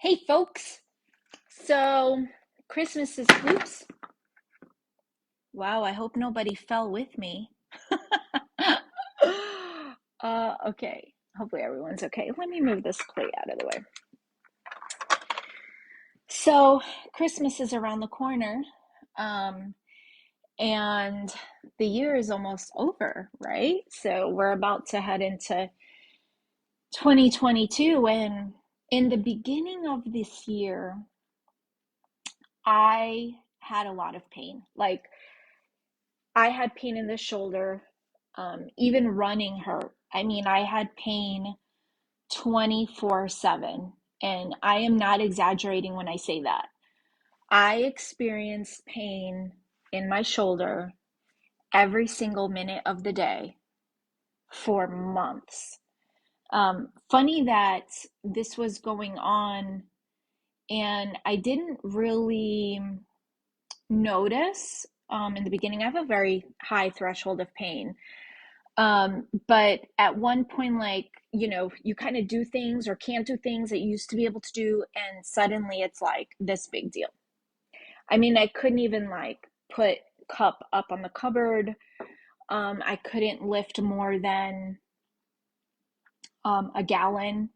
Hey folks, so Christmas is, oops, wow, I hope nobody fell with me. Okay, hopefully everyone's okay. Let me move this plate out of the way. So, Christmas is around the corner, um, and the year is almost over, right? So, we're about to head into 2022, and in the beginning of this year, I had a lot of pain. Like, I had pain in the shoulder. Even running hurt. I mean, I had pain 24/7. And I am not exaggerating when I say that. I experienced pain in my shoulder every single minute of the day for months. Funny that this was going on and I didn't really notice in the beginning. I have a very high threshold of pain. But at one point, like, you kind of do things or can't do things that you used to be able to do, and suddenly it's like this big deal. I mean, I couldn't even like put cup up on the cupboard. I couldn't lift more than a gallon.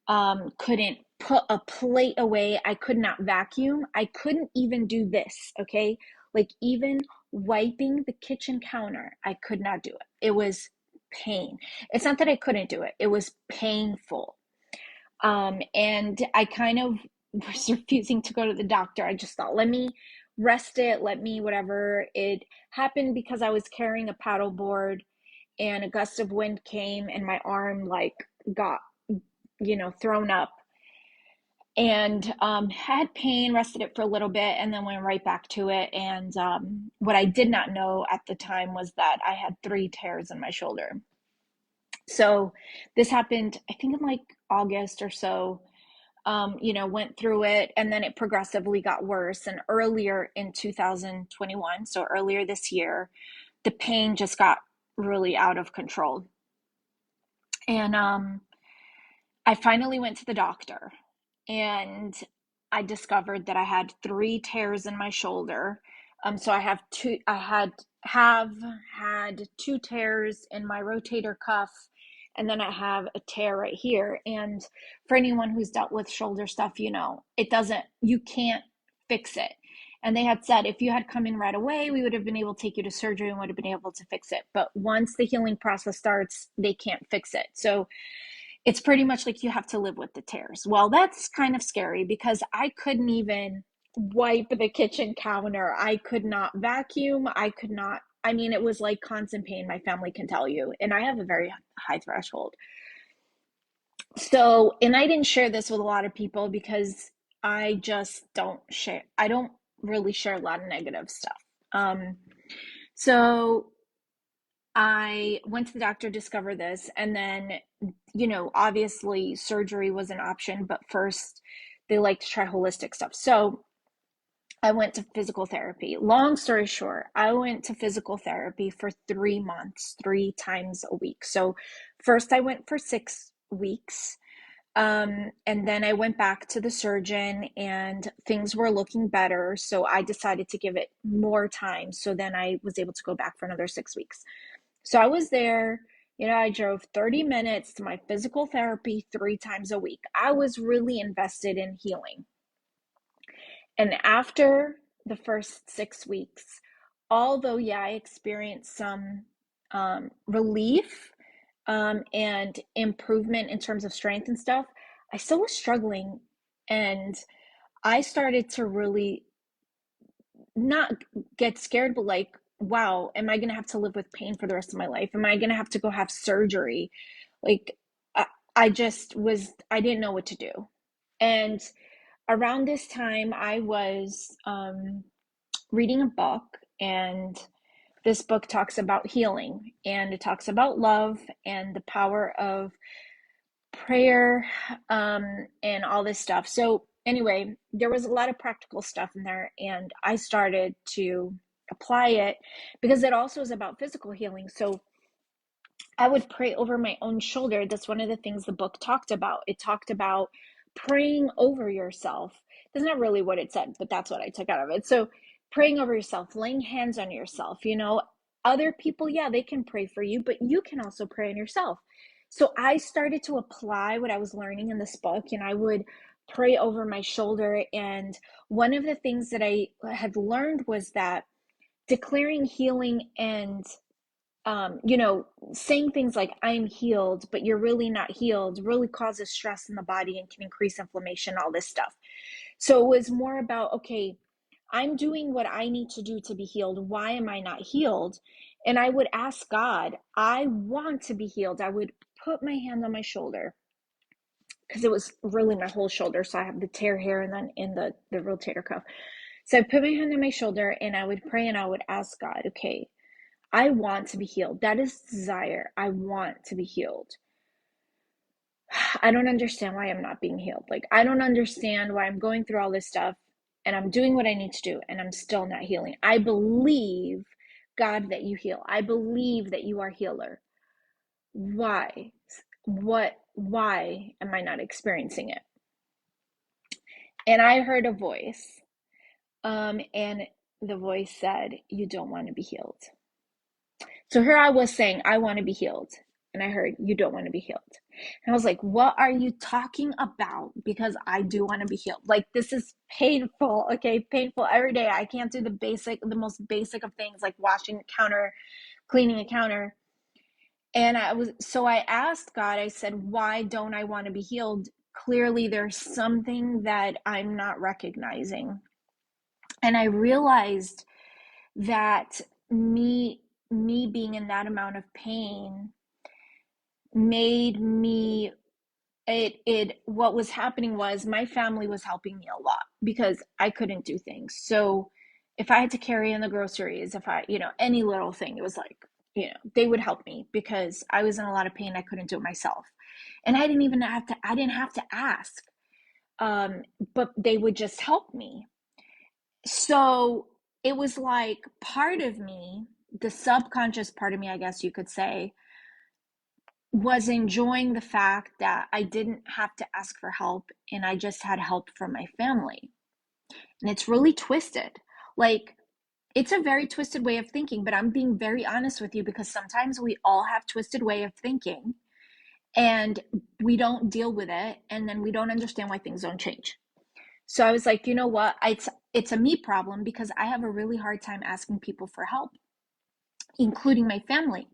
Couldn't put a plate away. I could not vacuum. I couldn't even do this, okay? Like even wiping the kitchen counter, I could not do it. It was pain. It's not that I couldn't do it. It was painful. And I kind of was refusing to go to the doctor. I just thought, let me rest it, let me whatever. It happened because I was carrying a paddle board and a gust of wind came and my arm like got thrown up and had pain, rested it for a little bit, and then went right back to it. And what I did not know at the time was that I had 3 tears in my shoulder. So this happened, I think, in like August or so. Went through it, and then it progressively got worse. And earlier in 2021, so earlier this year, the pain just got really out of control. And I finally went to the doctor and I discovered that I had 3 tears in my shoulder. So I have had 2 tears in my rotator cuff, and then I have a tear right here. And for anyone who's dealt with shoulder stuff, you can't fix it. And they had said if you had come in right away, we would have been able to take you to surgery and would have been able to fix it. But once the healing process starts, they can't fix it. So it's pretty much like you have to live with the tears. Well, that's kind of scary because I couldn't even wipe the kitchen counter. I could not vacuum. I could not, I mean, it was like constant pain, my family can tell you. And I have a very high threshold. So, and I didn't share this with a lot of people because I don't really share a lot of negative stuff. Um, so I went to the doctor, discovered this, and then, obviously surgery was an option, but first they like to try holistic stuff. So I went to physical therapy. Long story short, I went to physical therapy for 3 months, 3 times a week. So first I went for 6 weeks. And then I went back to the surgeon and things were looking better. So I decided to give it more time. So then I was able to go back for another 6 weeks. So I was there, I drove 30 minutes to my physical therapy 3 times a week. I was really invested in healing. And after the first 6 weeks, although, yeah, I experienced some relief and improvement in terms of strength and stuff, I still was struggling. And I started to really not get scared, but like, wow, am I going to have to live with pain for the rest of my life? Am I going to have to go have surgery? Like, I, I didn't know what to do. And around this time, I was reading a book, and this book talks about healing and it talks about love and the power of prayer and all this stuff. So anyway, there was a lot of practical stuff in there, and I started to apply it because it also is about physical healing. So I would pray over my own shoulder. That's one of the things the book talked about. It talked about praying over yourself. That's not really what it said, but that's what I took out of it. So praying over yourself, laying hands on yourself, other people, yeah, they can pray for you, but you can also pray on yourself. So I started to apply what I was learning in this book, and I would pray over my shoulder. And one of the things that I had learned was that declaring healing and saying things like I'm healed, but you're really not healed, really causes stress in the body and can increase inflammation, all this stuff. So it was more about, okay, I'm doing what I need to do to be healed. Why am I not healed? And I would ask God, I want to be healed. I would put my hand on my shoulder because it was really my whole shoulder. So I have the tear here and then in the rotator cuff. So I put my hand on my shoulder and I would pray and I would ask God, okay, I want to be healed. That is desire. I want to be healed. I don't understand why I'm not being healed. Like, I don't understand why I'm going through all this stuff and I'm doing what I need to do and I'm still not healing. I believe, God, that you heal. I believe that you are healer. Why? Why am I not experiencing it? And I heard a voice, and the voice said, you don't want to be healed. So here I was saying, I want to be healed. And I heard, you don't want to be healed. And I was like, what are you talking about? Because I do want to be healed. Like, this is painful, okay? Painful every day. I can't do the most basic of things like washing a counter, cleaning a counter. And I asked God, I said, why don't I want to be healed? Clearly, there's something that I'm not recognizing. And I realized that me being in that amount of pain made me it what was happening was my family was helping me a lot because I couldn't do things. So if I had to carry in the groceries, if I, any little thing, it was like, they would help me because I was in a lot of pain. I couldn't do it myself. And I didn't have to ask. But they would just help me. So it was like part of me, the subconscious part of me, I guess you could say, was enjoying the fact that I didn't have to ask for help and I just had help from my family. And it's really twisted. Like, it's a very twisted way of thinking, but I'm being very honest with you because sometimes we all have twisted way of thinking and we don't deal with it and then we don't understand why things don't change. So I was like, you know what? It's a me problem because I have a really hard time asking people for help, including my family.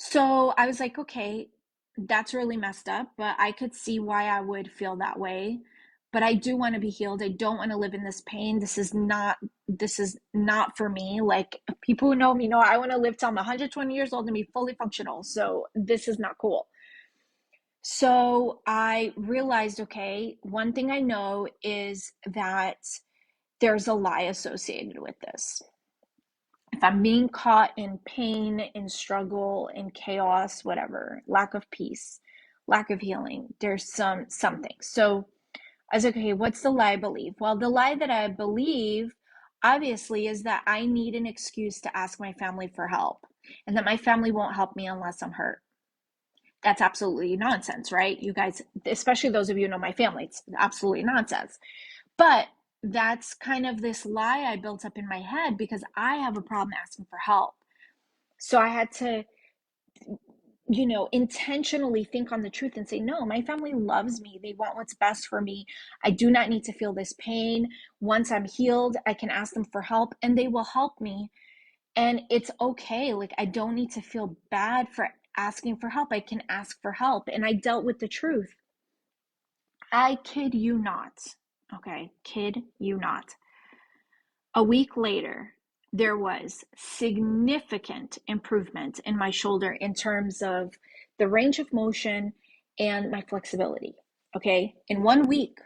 So I was like, okay, that's really messed up, but I could see why I would feel that way. But I do want to be healed. I don't want to live in this pain. This is not for me. Like, people who know me know I want to live till I'm 120 years old and be fully functional. So this is not cool. So I realized, okay, one thing I know is that there's a lie associated with this. If I'm being caught in pain, in struggle, in chaos, whatever, lack of peace, lack of healing, there's something. So I was like, okay, what's the lie I believe? Well, the lie that I believe, obviously, is that I need an excuse to ask my family for help and that my family won't help me unless I'm hurt. That's absolutely nonsense, right? You guys, especially those of you who know my family, it's absolutely nonsense. But that's kind of this lie I built up in my head because I have a problem asking for help. So I had to, intentionally think on the truth and say, no, my family loves me. They want what's best for me. I do not need to feel this pain. Once I'm healed, I can ask them for help and they will help me. And it's okay. Like, I don't need to feel bad for asking for help. I can ask for help. And I dealt with the truth. I kid you not. Okay, kid you not. A week later, there was significant improvement in my shoulder in terms of the range of motion and my flexibility. Okay, in 1 week,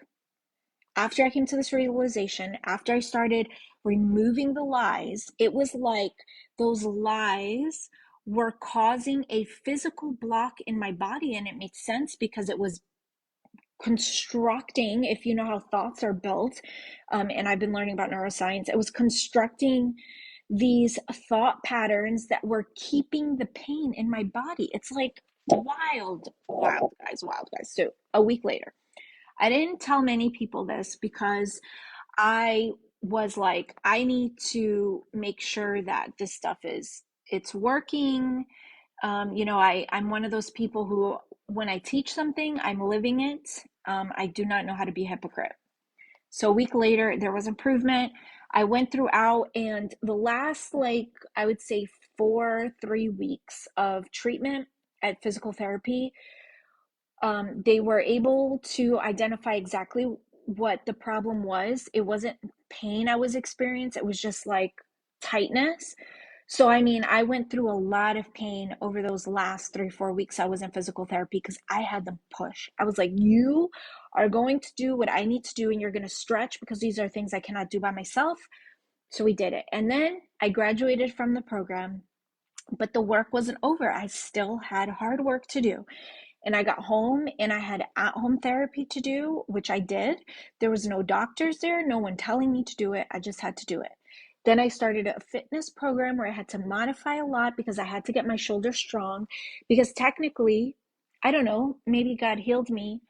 after I came to this realization, after I started removing the lies, it was like those lies were causing a physical block in my body. And it made sense because it was constructing, if you know how thoughts are built, and I've been learning about neuroscience, it was constructing these thought patterns that were keeping the pain in my body. It's like wild, wild guys. So a week later, I didn't tell many people this because I was like, I need to make sure that this stuff it's working. I'm one of those people who, when I teach something, I'm living it. I do not know how to be a hypocrite. So a week later, there was improvement. I went throughout, and the last, like, I would say 3 weeks of treatment at physical therapy, they were able to identify exactly what the problem was. It wasn't pain I was experiencing, it was just like tightness. So, I mean, I went through a lot of pain over those last 3, 4 weeks I was in physical therapy because I had them push. I was like, you are going to do what I need to do, and you're going to stretch because these are things I cannot do by myself. So we did it. And then I graduated from the program, but the work wasn't over. I still had hard work to do. And I got home and I had at home therapy to do, which I did. There was no doctors there, no one telling me to do it. I just had to do it. Then I started a fitness program where I had to modify a lot because I had to get my shoulders strong. Because technically, I don't know, maybe God healed me,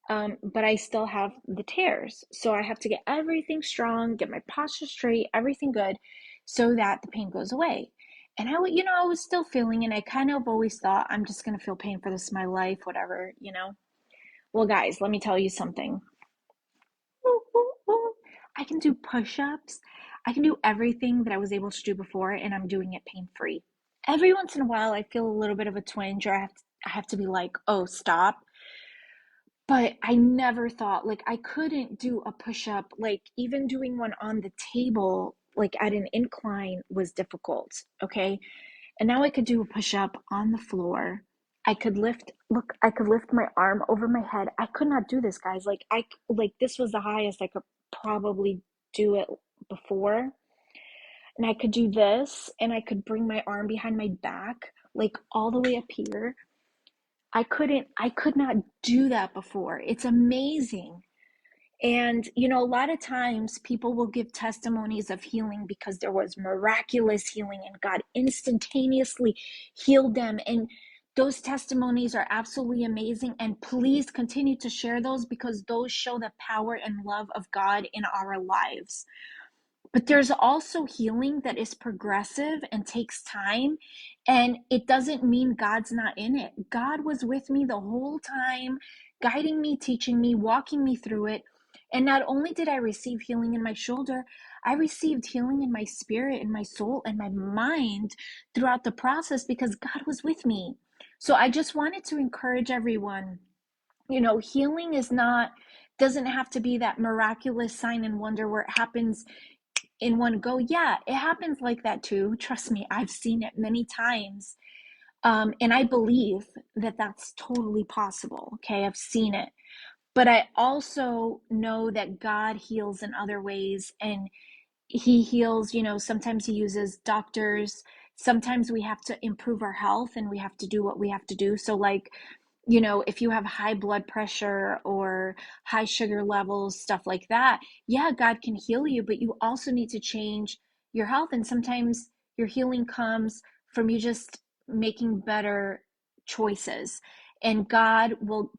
but I still have the tears. So I have to get everything strong, get my posture straight, everything good, so that the pain goes away. And I was still feeling, and I kind of always thought I'm just gonna feel pain for the rest of my life, whatever. Well, guys, let me tell you something. I can do push-ups. I can do everything that I was able to do before, and I'm doing it pain-free. Every once in a while, I feel a little bit of a twinge, or I have to be like, oh, stop. But I never thought, like, I couldn't do a push-up. Like, even doing one on the table, like at an incline, was difficult. Okay. And now I could do a push up on the floor. I could lift my arm over my head. I could not do this, guys. Like this was the highest I could probably do it before. And I could do this, and I could bring my arm behind my back, like all the way up here. I could not do that before. It's amazing. And, a lot of times people will give testimonies of healing because there was miraculous healing and God instantaneously healed them. And those testimonies are absolutely amazing. And please continue to share those because those show the power and love of God in our lives. But there's also healing that is progressive and takes time. And it doesn't mean God's not in it. God was with me the whole time, guiding me, teaching me, walking me through it. And not only did I receive healing in my shoulder, I received healing in my spirit, in my soul, and my mind throughout the process because God was with me. So I just wanted to encourage everyone. Healing doesn't have to be that miraculous sign and wonder where it happens in one go. Yeah, it happens like that too. Trust me, I've seen it many times. And I believe that that's totally possible. Okay, I've seen it. But I also know that God heals in other ways, and He heals, sometimes He uses doctors. Sometimes we have to improve our health and we have to do what we have to do. So, like, if you have high blood pressure or high sugar levels, stuff like that, yeah, God can heal you, but you also need to change your health. And sometimes your healing comes from you just making better choices. And God will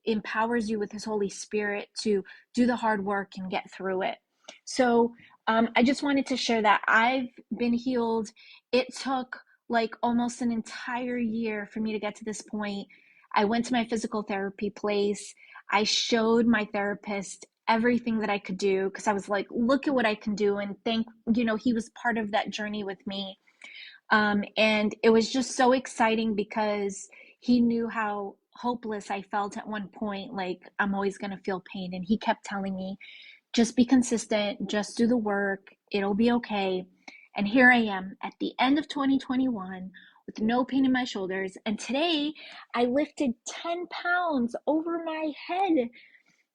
empowers you with His Holy Spirit to do the hard work and get through it. So, I just wanted to share that I've been healed. It took like almost an entire year for me to get to this point. I went to my physical therapy place. I showed my therapist everything that I could do because I was like, look at what I can do. And he was part of that journey with me. And it was just so exciting because he knew how hopeless I felt at one point. Like, I'm always going to feel pain. And he kept telling me, just be consistent, just do the work, it'll be okay. And here I am at the end of 2021 with no pain in my shoulders. And today I lifted 10 pounds over my head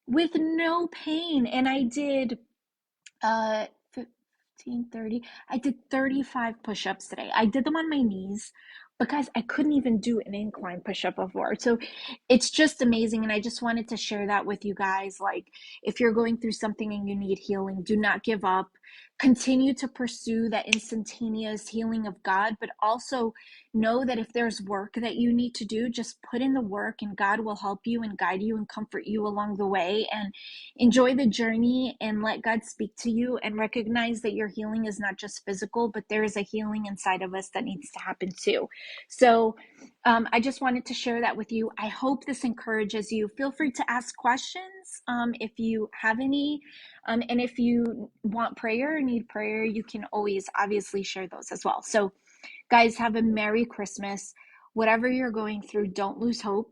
with no pain. And I did 15, 30. I did 35 push-ups today. I did them on my knees because I couldn't even do an incline push-up before. So it's just amazing. And I just wanted to share that with you guys. Like, if you're going through something and you need healing, do not give up. continue to pursue that instantaneous healing of God, but also know that if there's work that you need to do, just put in the work and God will help you and guide you and comfort you along the way, and enjoy the journey and let God speak to you, and recognize that your healing is not just physical, but there is a healing inside of us that needs to happen too. So I just wanted to share that with you. I hope this encourages you. Feel free to ask questions if you have any. And if you want prayer or need prayer, you can always obviously share those as well. So, guys, have a Merry Christmas. Whatever you're going through, don't lose hope.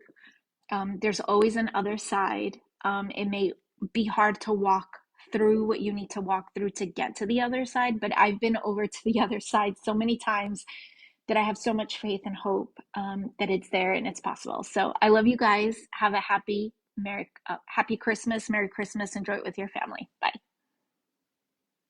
There's always an other side. It may be hard to walk through what you need to walk through to get to the other side, but I've been over to the other side so many times that I have so much faith and hope that it's there and it's possible. So I love you guys. Have a happy Christmas, Merry Christmas. Enjoy it with your family.